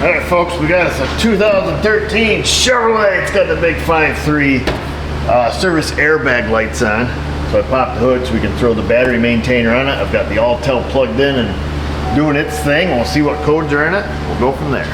Alright folks, we got us a 2013 Chevrolet. It's got the big 5.3 service airbag lights on. So I popped the hood so we can throw the battery maintainer on it. I've got the Altel plugged in and doing its thing. We'll see what codes are in it. We'll go from there.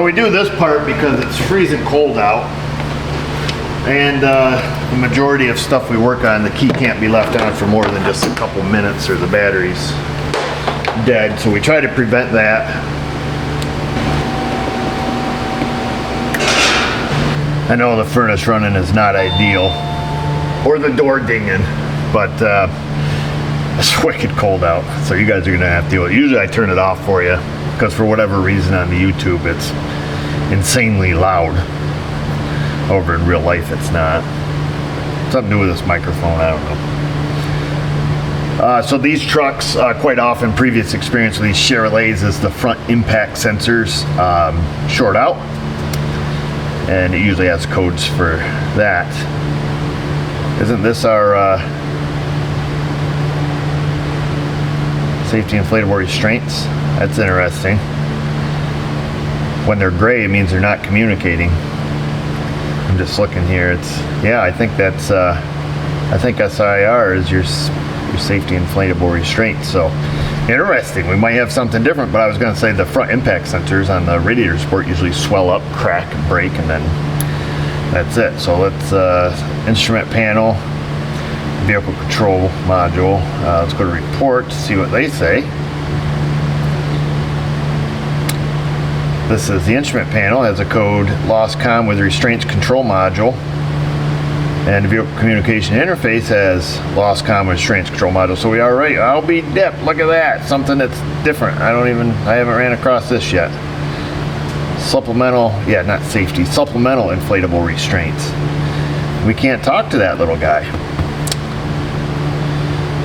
We do this part because it's freezing cold out. And the majority of stuff we work on, the key can't be left on for more than just a couple minutes or the battery's dead. So we try to prevent that. I know the furnace running is not ideal, or the door dinging, but it's wicked cold out, so you guys are gonna have to deal with it. Usually I turn it off for you, because for whatever reason on the YouTube it's insanely loud. Over in real life it's not. Something to do with this microphone, I don't know. So these trucks, quite often, previous experience with these Chevrolets is the front impact sensors short out. And it usually has codes for that. Isn't this our safety inflatable restraints? That's interesting. When they're gray, it means they're not communicating. I'm just looking here. It's, yeah, I think that's I think SIR is your safety inflatable restraint. So interesting. We might have something different, but I was going to say the front impact sensors on the radiator support usually swell up, crack, and break, and then that's it. So let's instrument panel, vehicle control module. Let's go to report to see what they say. This is the instrument panel, has a code LOSCOM with restraints control module. And the vehicle communication interface has LOSCOM with restraints control module. So we are right. I'll be dipped. Look at that. Something that's different. I haven't ran across this yet. Supplemental, yeah, not safety, supplemental inflatable restraints. We can't talk to that little guy.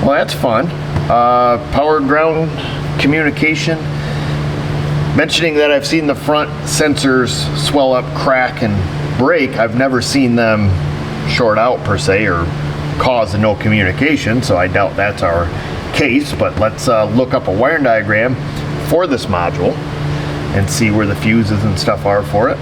Well, that's fun. Power ground communication. Mentioning that I've seen the front sensors swell up, crack, and break. I've never seen them short out per se or cause no communication, so I doubt that's our case. But let's look up a wiring diagram for this module and see where the fuses and stuff are for it.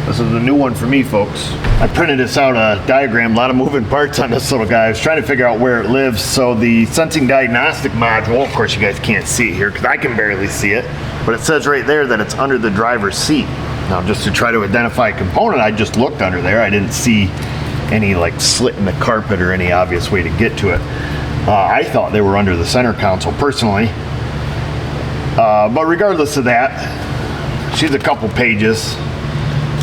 This is a new one for me, folks. I printed this out, a diagram, a lot of moving parts on this little guy. I was trying to figure out where it lives. So the sensing diagnostic module, of course you guys can't see it here because I can barely see it, but it says right there that it's under the driver's seat. Now just to try to identify a component, I just looked under there. I didn't see any like slit in the carpet or any obvious way to get to it. I thought they were under the center console personally. But regardless of that, she's a couple pages,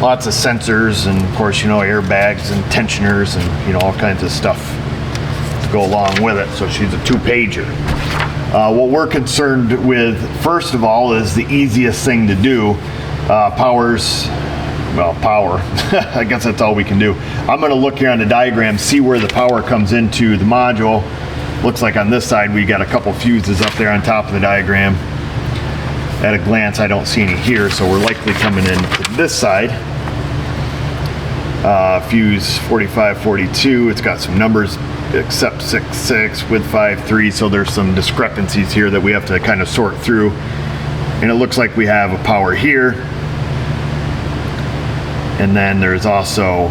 lots of sensors, and of course, you know, airbags and tensioners and, you know, all kinds of stuff to go along with it. So she's a 2-pager. What we're concerned with, first of all, is the easiest thing to do. Power. I guess that's all we can do. I'm going to look here on the diagram, see where the power comes into the module. Looks like on this side we got a couple fuses up there on top of the diagram. At a glance, I don't see any here, so we're likely coming in to this side. Fuse 4542, it's got some numbers except 66 with 53, so there's some discrepancies here that we have to kind of sort through. And it looks like we have a power here. And then there's also,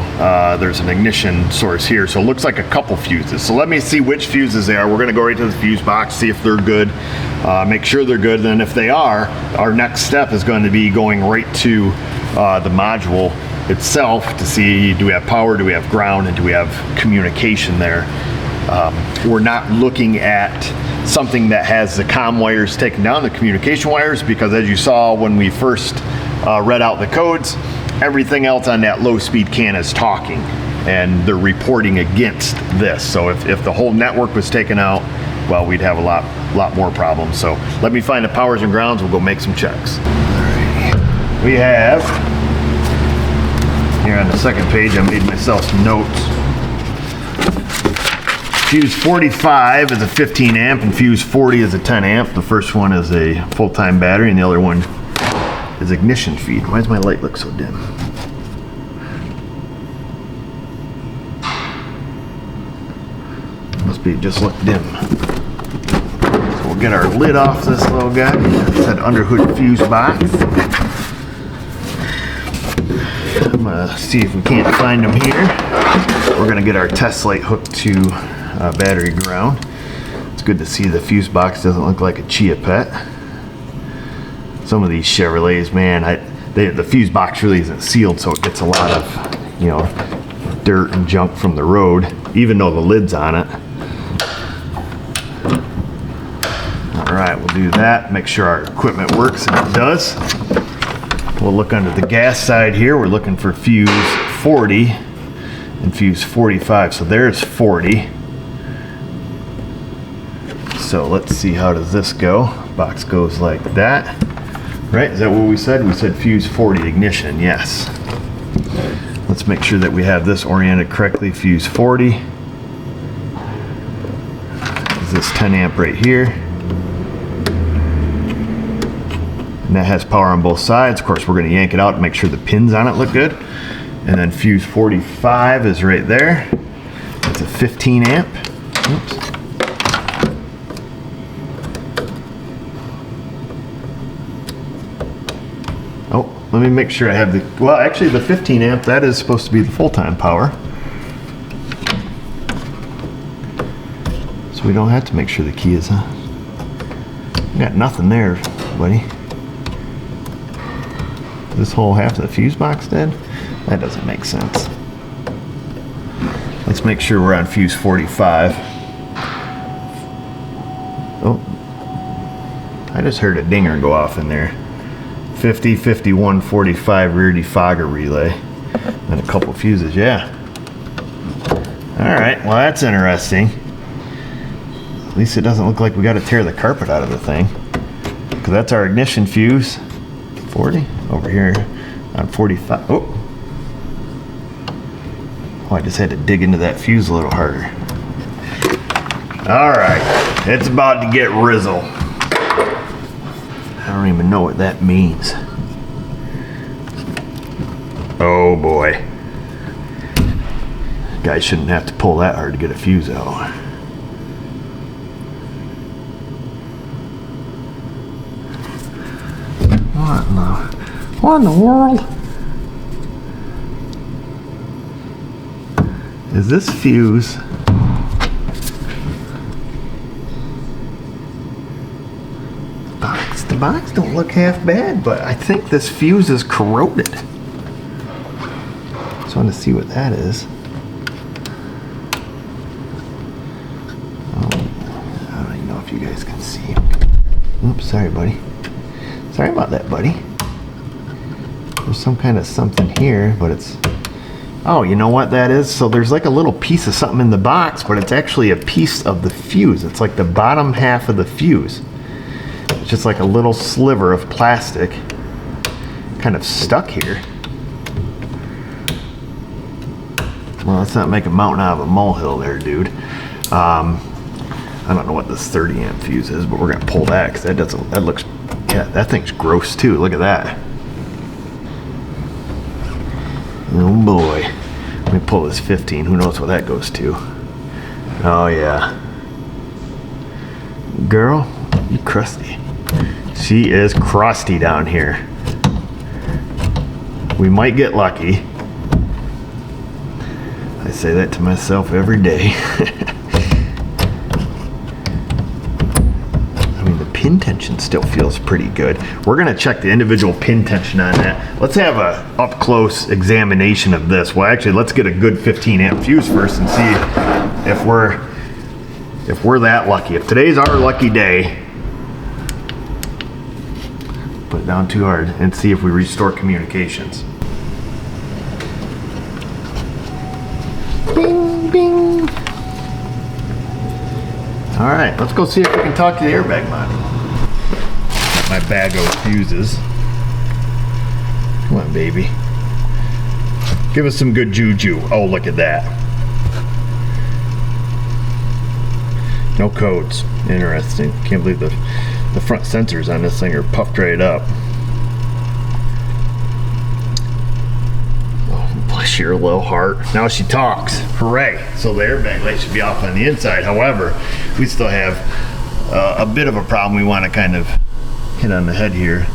there's an ignition source here. So it looks like a couple fuses. So let me see which fuses they are. We're gonna go right to the fuse box, see if they're good, make sure they're good. And if they are, our next step is going to be going right to the module itself to see, do we have power, do we have ground, and do we have communication there. We're not looking at something that has the comm wires taken down, the communication wires, because as you saw when we first read out the codes, everything else on that low speed can is talking and they're reporting against this. So if the whole network was taken out, well, we'd have a lot more problems. So let me find the powers and grounds, we'll go make some checks. All right. We have, here on the second page, I made myself some notes. Fuse 45 is a 15 amp and fuse 40 is a 10 amp. The first one is a full-time battery and the other one is ignition feed. Why does my light look so dim? Must be just look dim. So we'll get our lid off this little guy. It's that underhood fuse box. I'm gonna see if we can't find them here. We're gonna get our test light hooked to battery ground. It's good to see the fuse box doesn't look like a Chia Pet. Some of these Chevrolets, man, the fuse box really isn't sealed, so it gets a lot of, you know, dirt and junk from the road, even though the lid's on it. All right, we'll do that. Make sure our equipment works, and it does. We'll look under the gas side here. We're looking for fuse 40 and fuse 45. So there's 40. So let's see, how does this go? Box goes like that. Right, is that what we said? We said fuse 40 ignition, yes. Let's make sure that we have this oriented correctly. Fuse 40. Is this 10 amp right here? And that has power on both sides. Of course, we're going to yank it out to make sure the pins on it look good. And then fuse 45 is right there. It's a 15 amp. Oops. Oh, let me make sure I have the, well, actually the 15 amp, that is supposed to be the full-time power. So we don't have to make sure the key is on. We got nothing there, buddy. This whole half of the fuse box dead? That doesn't make sense. Let's make sure we're on fuse 45. Oh, I just heard a dinger go off in there. 50, 51, 45 rear defogger relay. And a couple fuses, yeah. All right, well that's interesting. At least it doesn't look like we got to tear the carpet out of the thing. Because that's our ignition fuse. 40 over here on 45. Oh, I just had to dig into that fuse a little harder. All right, it's about to get rizzle. I don't even know what that means. Oh boy. Guy shouldn't have to pull that hard to get a fuse out. What in the world? Is this fuse? The box don't look half bad, but I think this fuse is corroded. Just want to see what that is. Oh, I don't even know if you guys can see. Oops, sorry, buddy. Sorry about that, buddy. There's some kind of something here, but it's... Oh, you know what that is? So there's like a little piece of something in the box, but it's actually a piece of the fuse. It's like the bottom half of the fuse. It's just like a little sliver of plastic kind of stuck here. Well, let's not make a mountain out of a molehill there, dude. I don't know what this 30 amp fuse is, but we're gonna pull that because that looks, yeah, that thing's gross too. Look at that. Oh boy. Let me pull this 15. Who knows what that goes to? Oh yeah. Girl, you crusty. She is crusty down here. We might get lucky. I say that to myself every day. I mean, the pin tension still feels pretty good. We're gonna check the individual pin tension on that. Let's have a up close examination of this. Well, actually, let's get a good 15 amp fuse first and see if we're that lucky. If today's our lucky day, put it down too hard and see if we restore communications. Bing, bing. All right, let's go see if we can talk to the airbag mod. Got my bag of fuses. Come on, baby. Give us some good juju. Oh, look at that. No codes. Interesting. Can't believe the front sensors on this thing are puffed right up. Oh, bless your little heart. Now she talks. Hooray. So the airbag light should be off on the inside. However, we still have a bit of a problem we want to kind of hit on the head here.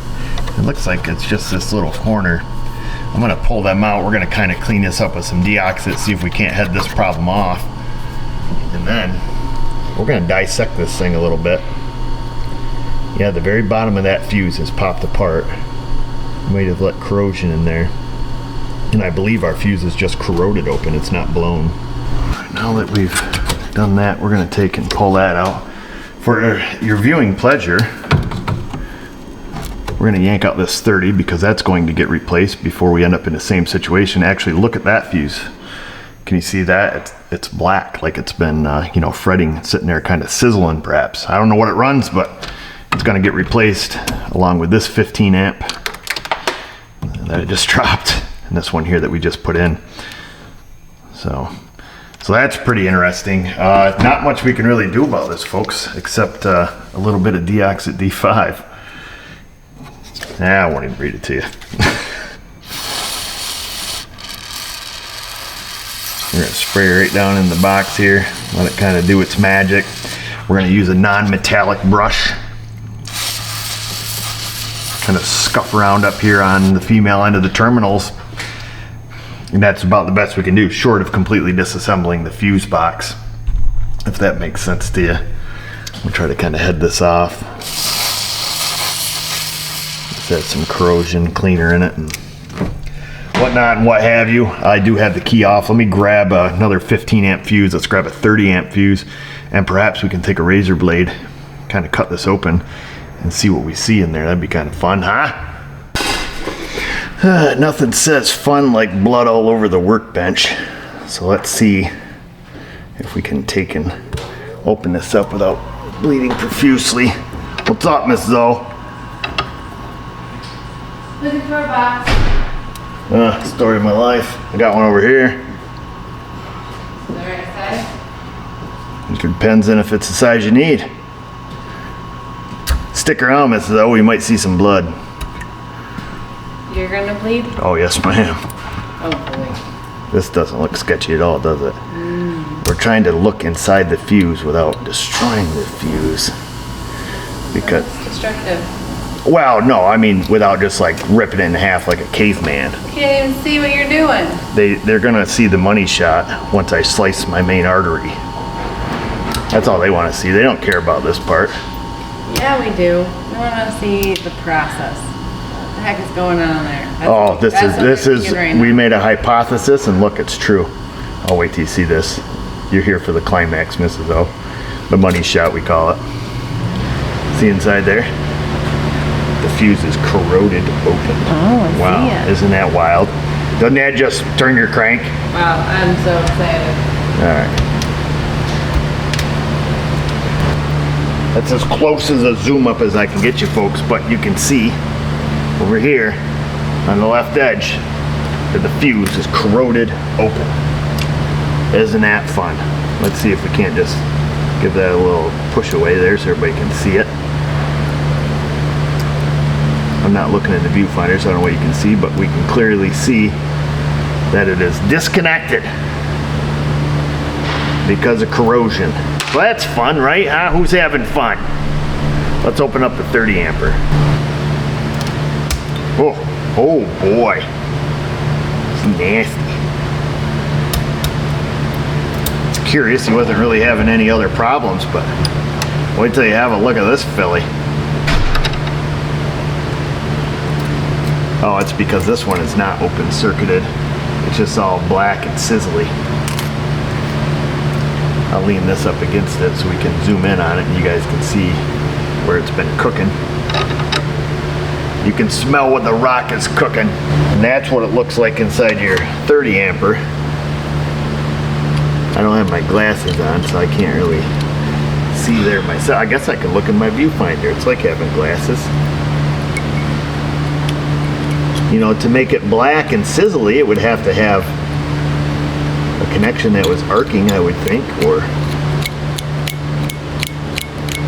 It looks like it's just this little corner. I'm going to pull them out. We're going to kind of clean this up with some deoxit, see if we can't head this problem off. And then we're going to dissect this thing a little bit. Yeah, the very bottom of that fuse has popped apart. Might have let corrosion in there. And I believe our fuse is just corroded open. It's not blown. Right, now that we've done that, we're going to take and pull that out. For your viewing pleasure, we're going to yank out this 30 because that's going to get replaced before we end up in the same situation. Actually, look at that fuse. Can you see that? It's black, like it's been, you know, fretting, sitting there kind of sizzling perhaps. I don't know what it runs, but it's going to get replaced along with this 15 amp that it just dropped, and this one here that we just put in. So that's pretty interesting. Not much we can really do about this, folks, except a little bit of deoxit D5. I won't even read it to you. We're going to spray right down in the box here, let it kind of do its magic. We're going to use a non-metallic brush. Kind of scuff around up here on the female end of the terminals. And that's about the best we can do, short of completely disassembling the fuse box, if that makes sense to you. We'll try to kind of head this off. Let's add some corrosion cleaner in it and whatnot and what have you. I do have the key off. Let me grab another 15 amp fuse. Let's grab a 30 amp fuse, and perhaps we can take a razor blade, kind of cut this open and see what we see in there. That'd be kind of fun, huh? Nothing says fun like blood all over the workbench. So let's see if we can take and open this up without bleeding profusely. What's up, Mrs. O? Looking for a box. Story of my life. I got one over here. The right size? It depends on if it's the size you need. Stick around, Mrs. O. You might see some blood. You're gonna bleed? Oh, yes, ma'am. Oh boy. This doesn't look sketchy at all, does it? We're trying to look inside the fuse without destroying the fuse. Because, That's destructive. well, no, I mean without just like ripping it in half like a caveman. Can't even see what you're doing. They're gonna see the money shot once I slice my main artery. That's all they want to see. They don't care about this part. Yeah, we do. We want to see the process. What the heck is going on there? This is we made a hypothesis, and look, it's true. I'll wait till you see this. You're here for the climax, Mrs. O. The money shot, we call it. See inside there? The fuse is corroded open. Oh, I wow, see it. Isn't that wild? Doesn't that just turn your crank? Wow, I'm so excited. All right. That's as close as a zoom up as I can get you folks, but you can see over here on the left edge that the fuse is corroded open. Isn't that fun? Let's see if we can't just give that a little push away there so everybody can see it. I'm not looking at the viewfinder, so I don't know what you can see, but we can clearly see that it is disconnected because of corrosion. Well, that's fun, right? Huh? Who's having fun? Let's open up the 30 amper. Oh boy. It's nasty. It's curious he wasn't really having any other problems, but wait till you have a look at this filly. Oh, it's because this one is not open circuited. It's just all black and sizzly. I'll lean this up against it so we can zoom in on it and you guys can see where it's been cooking. You can smell when the rock is cooking. And that's what it looks like inside your 30 amper. I don't have my glasses on, so I can't really see there myself. I guess I could look in my viewfinder. It's like having glasses. You know, to make it black and sizzly, it would have to have a connection that was arcing, I would think, or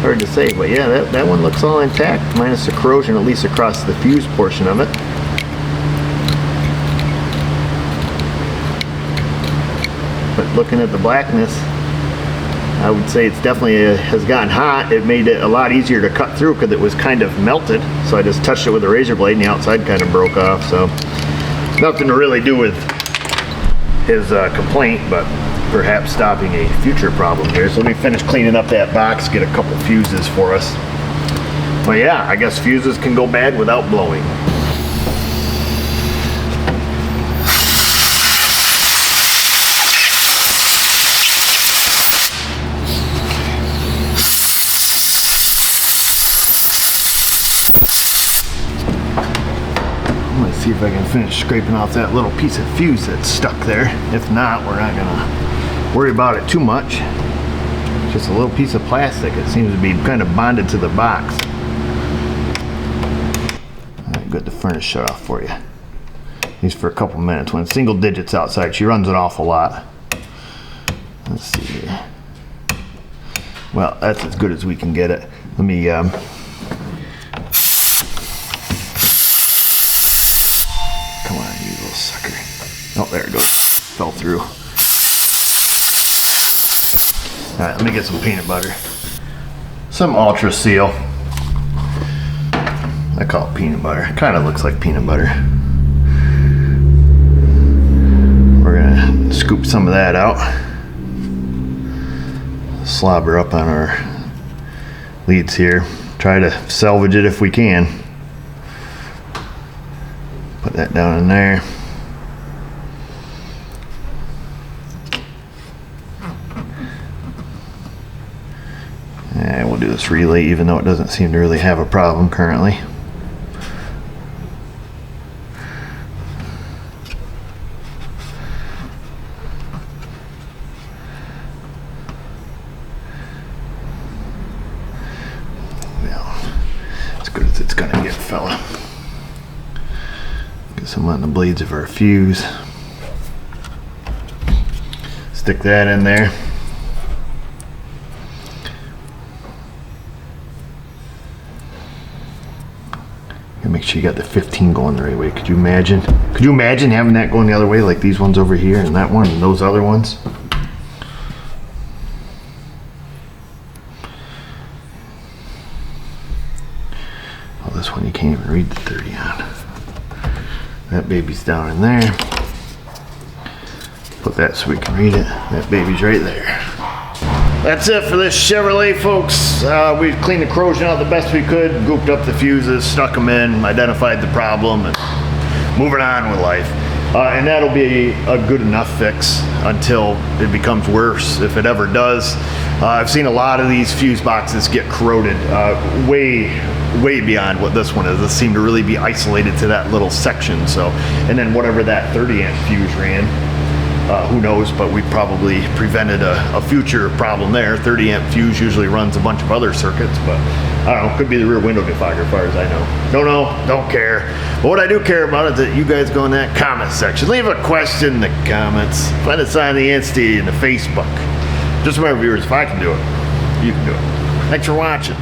hard to say, but yeah, that one looks all intact, minus the corrosion, at least across the fuse portion of it. But looking at the blackness, I would say it's definitely has gotten hot. It made it a lot easier to cut through because it was kind of melted. So I just touched it with a razor blade and the outside kind of broke off. So nothing to really do with his complaint, but perhaps stopping a future problem here. So let me finish cleaning up that box, get a couple fuses for us. But yeah, I guess fuses can go bad without blowing. See if I can finish scraping off that little piece of fuse that's stuck there. If not, we're not gonna worry about it too much. Just a little piece of plastic. It seems to be kind of bonded to the box. All right, good. The furnace shut off for you. These for a couple minutes. When it's single digits outside, she runs an awful lot. Let's see here. Well, that's as good as we can get it. Let me come on, you little sucker. Oh, there it goes. Fell through. All right, let me get some peanut butter. Some Ultra Seal. I call it peanut butter. It kind of looks like peanut butter. We're gonna scoop some of that out. Slobber up on our leads here. Try to salvage it if we can. Put that down in there. And we'll do this relay even though it doesn't seem to really have a problem currently. Well, as good as it's gonna get, fella. Get some on the blades of our fuse. Stick that in there. Make sure you got the 15 going the right way. Could you imagine? Could you imagine having that going the other way, like these ones over here and that one and those other ones? Oh, this one you can't even read the 30 on. That baby's down in there. Put that so we can read it. That baby's right there. That's it for this Chevrolet, folks. We cleaned the corrosion out the best we could, gooped up the fuses, stuck them in, identified the problem, and moving on with life. And that'll be a good enough fix until it becomes worse, if it ever does. I've seen a lot of these fuse boxes get corroded way beyond what this one is. This seemed to really be isolated to that little section. So, and then whatever that 30 amp fuse ran, who knows, but we probably prevented a future problem there. 30 amp fuse usually runs a bunch of other circuits, but I don't know, could be the rear window defogger as far as I know. Don't know, don't care. But what I do care about is that you guys go in that comment section. Leave a question in the comments. Find us on the Insta and the Facebook. Just remember, viewers, if I can do it, you can do it. Thanks for watching.